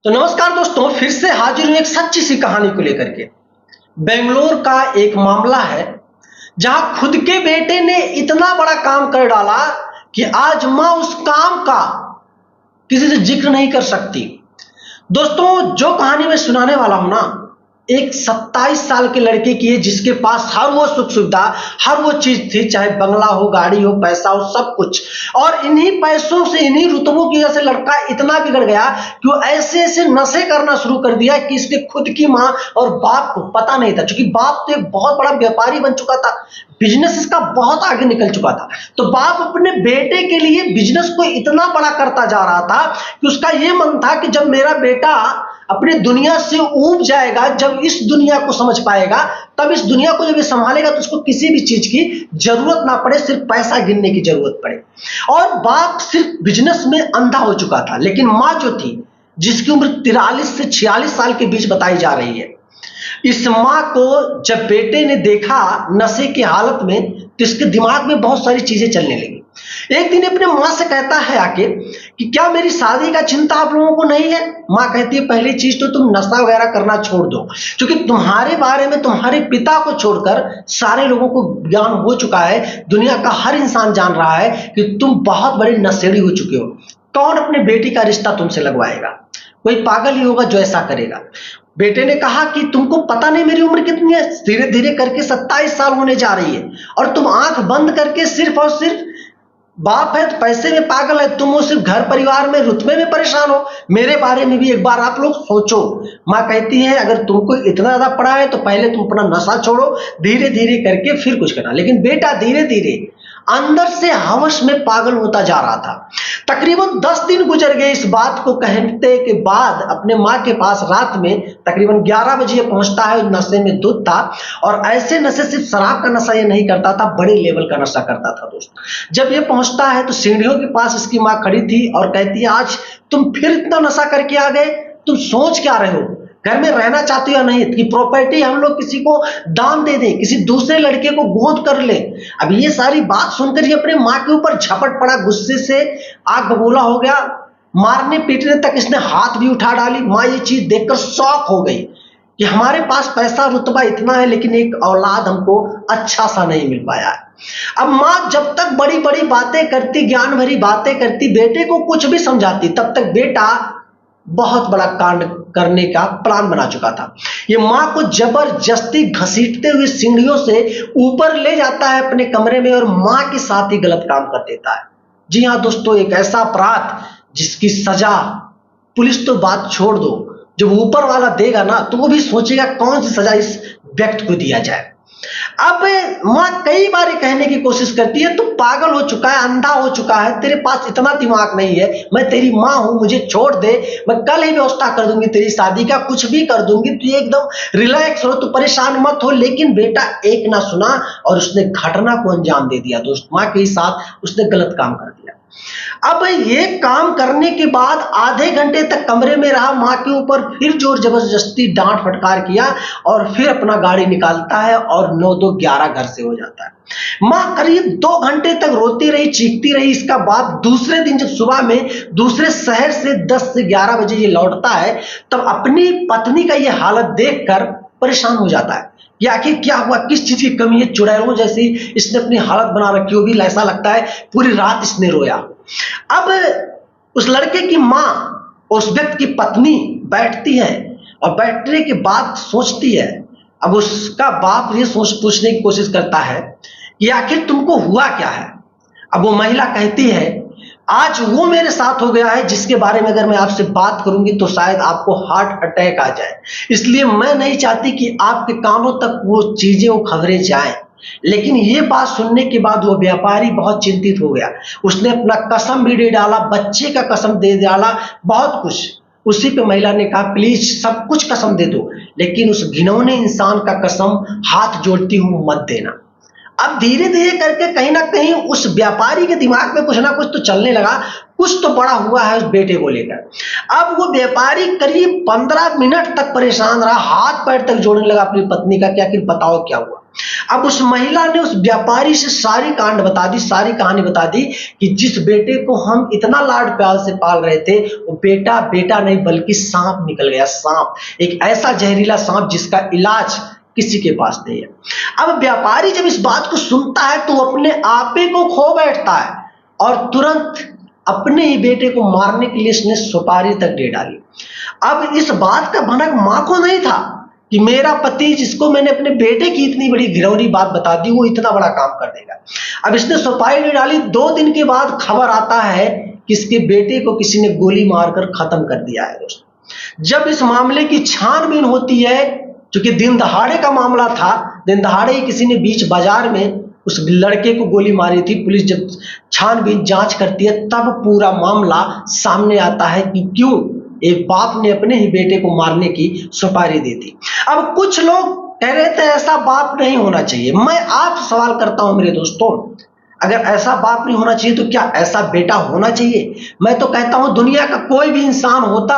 तो नमस्कार दोस्तों, फिर से हाजिर हूं एक सच्ची सी कहानी को लेकर के। बेंगलोर का एक मामला है जहां खुद के बेटे ने इतना बड़ा काम कर डाला कि आज मां उस काम का किसी से जिक्र नहीं कर सकती। दोस्तों, जो कहानी मैं सुनाने वाला हूं ना, एक 27 साल के लड़के की है जिसके पास हर वो सुख सुविधा, हर वो चीज थी, चाहे बंगला हो, गाड़ी हो, पैसा हो, सब कुछ। और इन्हीं पैसों से, इन्हीं रुतबों की वजह से लड़का इतना बिगड़ गया कि वो ऐसे ऐसे नशे करना शुरू कर दिया कि इसके खुद की माँ और बाप को पता नहीं था। क्योंकि बाप तो एक बहुत बड़ा व्यापारी बन चुका था, बिजनेस इसका बहुत आगे निकल चुका था। तो बाप अपने बेटे के लिए बिजनेस को इतना बड़ा करता जा रहा था कि उसका ये मन था कि जब मेरा बेटा अपनी दुनिया से ऊब जाएगा, जब इस दुनिया को समझ पाएगा, तब इस दुनिया को जब ये संभालेगा तो उसको किसी भी चीज की जरूरत ना पड़े, सिर्फ पैसा गिनने की जरूरत पड़े। और बाप सिर्फ बिजनेस में अंधा हो चुका था, लेकिन मां जो थी, जिसकी उम्र 43 से 46 साल के बीच बताई जा रही है, इस मां को जब बेटे ने देखा नशे की हालत में, तो इसके दिमाग में बहुत सारी चीजें चलने लगी। एक दिन अपने मां से कहता है आके कि क्या मेरी शादी का चिंता आप लोगों को नहीं है? मां कहती है, पहली चीज तो तुम नशा वगैरह करना छोड़ दो, क्योंकि तुम्हारे बारे में तुम्हारे पिता को छोड़कर सारे लोगों को ज्ञान हो चुका है। दुनिया का हर इंसान जान रहा है कि तुम बहुत बड़े नशेड़ी हो चुके हो। कौन अपने बेटी का रिश्ता तुमसे लगवाएगा? कोई पागल ही होगा जो ऐसा करेगा। बेटे ने कहा कि तुमको पता नहीं मेरी उम्र कितनी है? धीरे धीरे करके 27 साल होने जा रही है, और तुम आंख बंद करके सिर्फ और सिर्फ बाप है तो पैसे में पागल है, तुम वो सिर्फ घर परिवार में रुतबे में परेशान हो। मेरे बारे में भी एक बार आप लोग सोचो। माँ कहती है, अगर तुमको इतना ज्यादा पड़ा है तो पहले तुम अपना नशा छोड़ो, धीरे धीरे करके फिर कुछ करना। लेकिन बेटा धीरे धीरे अंदर से हवस में पागल होता जा रहा था। तकरीबन 10 दिन गुजर गए इस बात को कहते के बाद। अपने माँ के पास रात में तकरीबन 11 बजे पहुंचता है। नशे में धुत था, और ऐसे नशे सिर्फ शराब का नशा ये नहीं करता था, बड़े लेवल का नशा करता था। दोस्त, जब ये पहुंचता है तो सीढ़ियों के पास इसकी माँ खड़ी थी और कहती है, आज तुम फिर इतना नशा करके आ गए? तुम सोच क्या रहे हो? घर में रहना चाहते हो या नहीं? कि प्रॉपर्टी हम लोग किसी को दान दे दें, किसी दूसरे लड़के को गोद कर ले। अब ये सारी बात सुनकर ये अपने माँ के ऊपर झपट पड़ा, गुस्से से आग बबूला हो गया। मारने पीटने तक इसने हाथ भी उठा डाली। माँ ये चीज देखकर शॉक हो गई कि हमारे पास पैसा रुतबा इतना है, लेकिन एक औलाद हमको अच्छा सा नहीं मिल पाया है। अब माँ जब तक बड़ी बड़ी बातें करती, ज्ञान भरी बातें करती, बेटे को कुछ भी समझाती, तब तक बेटा बहुत बड़ा कांड करने का प्लान बना चुका था। ये मां को जबरदस्ती घसीटते हुए सीढ़ियों से ऊपर ले जाता है अपने कमरे में, और मां के साथ ही गलत काम कर देता है। जी हां दोस्तों, एक ऐसा अपराध जिसकी सजा पुलिस तो बात छोड़ दो, जब ऊपर वाला देगा ना तो वो भी सोचेगा कौन सी सजा इस व्यक्ति को दिया जाए। अब मां कई बार कहने की कोशिश करती है, तू पागल हो चुका है, अंधा हो चुका है, तेरे पास इतना दिमाग नहीं है। मैं तेरी मां हूं, मुझे छोड़ दे, मैं कल ही व्यवस्था कर दूंगी तेरी शादी का, कुछ भी कर दूंगी, तू एकदम रिलैक्स हो, तू परेशान मत हो। लेकिन बेटा एक ना सुना और उसने घटना को अंजाम दे दिया। दोस्त, मां के साथ उसने गलत काम कर दिया। अब ये काम करने के बाद आधे घंटे तक कमरे में रहा, मां के ऊपर फिर जोर जबरदस्ती डांट फटकार किया, और फिर अपना गाड़ी निकालता है और 9-2-11 घर से हो जाता है। मां करीब 2 घंटे तक रोती रही, चीखती रही। इसका बाप दूसरे दिन जब सुबह में दूसरे शहर से 10 से 11 बजे ये लौटता है, तब अपनी पत्नी का ये हालत देखकर परेशान हो जाता है कि आखिर क्या हुआ, किस चीज की कमी है। चुड़ैलों जैसी इसने अपनी हालत बना रखी होगी, ऐसा लगता है पूरी रात इसने रोया। अब उस लड़के की मां, उस व्यक्ति की पत्नी बैठती है, और बैठने के बाद सोचती है। अब उसका बाप ये पूछने की कोशिश करता है कि आखिर तुमको हुआ क्या है? अब वो महिला कहती है, आज वो मेरे साथ हो गया है जिसके बारे में अगर मैं आपसे बात करूंगी तो शायद आपको हार्ट अटैक आ जाए, इसलिए मैं नहीं चाहती कि आपके कानों तक वो चीजें, वो खबरें जाएं। लेकिन ये बात सुनने के बाद वो व्यापारी बहुत चिंतित हो गया। उसने अपना कसम भी दे डाला, बच्चे का कसम दे डाला, बहुत कुछ। उसी पे महिला ने कहा, प्लीज सब कुछ कसम दे दो, लेकिन उस घिनौने इंसान का कसम हाथ जोड़ती हूं मत देना। अब धीरे धीरे करके कहीं ना कहीं उस व्यापारी के दिमाग में कुछ ना कुछ तो चलने लगा, कुछ तो बड़ा हुआ है उस बेटे को लेकर। अब वो व्यापारी करीब 15 मिनट तक परेशान रहा, हाथ पैर तक जोड़ने लगा अपनी पत्नी का कि आखिर बताओ क्या हुआ। अब उस महिला ने उस व्यापारी से सारी कांड बता दी, सारी कहानी बता दी कि जिस बेटे को हम इतना लाड प्यार से पाल रहे थे, वो बेटा बेटा नहीं बल्कि सांप निकल गया। सांप, एक ऐसा जहरीला सांप जिसका इलाज किसी के पास नहीं है। अब व्यापारी जब इस बात को सुनता है तो अपने आपे को खो बैठता है और तुरंत अपने ही बेटे को मारने के लिए उसने सुपारी तक दे डाली। अब इस बात का भनक मां को नहीं था कि मेरा पति, जिसको मैंने अपने बेटे की इतनी बड़ी घिनौनी बात बता दी, वो इतना बड़ा काम कर देगा। अब इसने सुपारी दे डाली। 2 दिन के बाद खबर आता है कि इसके बेटे को किसी ने गोली मारकर खत्म कर दिया है। दोस्तों, जब इस मामले की छानबीन होती है, क्योंकि दिन दहाड़े का मामला था, दिन दहाड़े ही किसी ने बीच बाजार में उस लड़के को गोली मारी थी। पुलिस जब छानबीन जांच करती है तब पूरा मामला सामने आता है कि क्यों एक बाप ने अपने ही बेटे को मारने की सुपारी दी थी। अब कुछ लोग कह रहे थे ऐसा बाप नहीं होना चाहिए। मैं आपसे सवाल करता हूं मेरे दोस्तों, अगर ऐसा बाप नहीं होना चाहिए तो क्या ऐसा बेटा होना चाहिए? मैं तो कहता हूं दुनिया का कोई भी इंसान होता,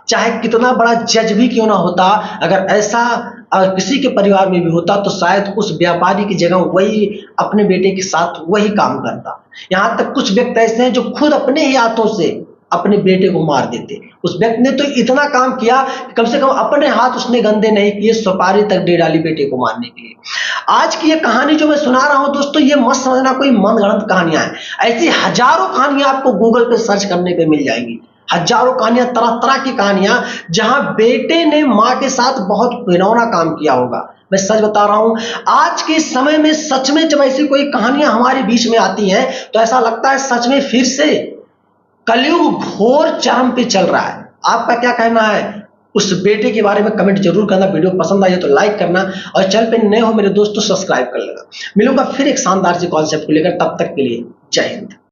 चाहे कितना बड़ा जज भी क्यों ना होता, अगर ऐसा किसी के परिवार में भी होता तो शायद उस व्यापारी की जगह वही अपने बेटे के साथ वही काम करता। यहां तक कुछ व्यक्ति ऐसे हैं जो खुद अपने ही हाथों से अपने बेटे को मार देते। उस व्यक्ति ने तो इतना काम किया कि कम से कम अपने हाथ उसने गंदे नहीं किए, सुपारी तक दे डाली बेटे को मारने के लिए। आज की ये कहानी जो मैं सुना रहा हूं दोस्तों, ये मत समझना कोई मनगढ़ंत कहानियां हैं। ऐसी हजारों कहानियां आपको गूगल पे सर्च करने पे मिल जाएंगी। हजारों कहानियां, तरह तरह की कहानियां, जहां बेटे ने मां के साथ बहुत घिनौना काम किया होगा। मैं सच बता रहा हूं, आज के समय में सच में जब ऐसी कोई कहानियां हमारे बीच में आती हैं तो ऐसा लगता है सच में फिर से कलयुग घोर चरम पे चल रहा है। आपका क्या कहना है उस बेटे के बारे में? कमेंट जरूर करना। वीडियो पसंद आई तो लाइक करना और चैनल पे नए हो मेरे दोस्तों सब्सक्राइब कर लेना। मिलूंगा फिर एक शानदार सी कॉन्सेप्ट को लेकर, तब तक के लिए जय हिंद।